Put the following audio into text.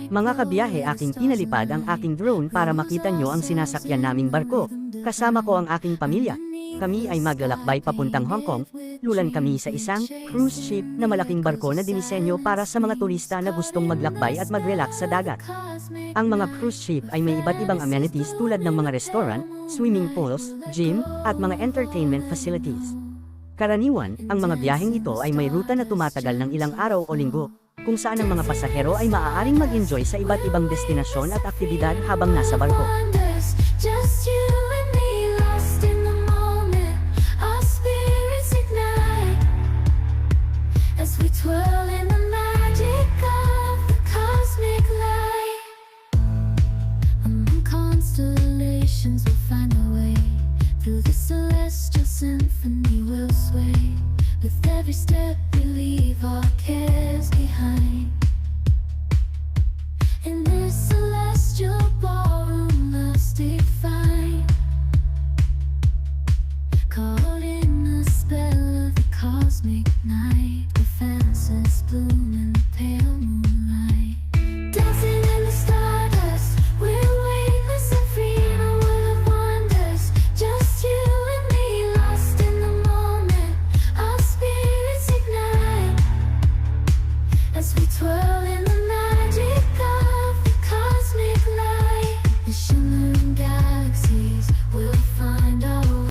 Mga kabiyahe, aking pinalipad ang aking drone para makita nyo ang sinasakyan naming barko. Kasama ko ang aking pamilya. Kami ay maglalakbay papuntang Hong Kong. Lulan kami sa isang cruise ship na malaking barko na dinisenyo para sa mga turista na gustong maglakbay at mag-relax sa dagat. Ang mga cruise ship ay may iba't ibang amenities tulad ng mga restaurant, swimming pools, gym, at mga entertainment facilities. Karaniwan, ang mga biyaheng ito ay may ruta na tumatagal ng ilang araw o linggo, kung saan ang mga pasahero ay maaaring mag-enjoy sa iba't ibang destinasyon at aktibidad habang nasa barko. Just you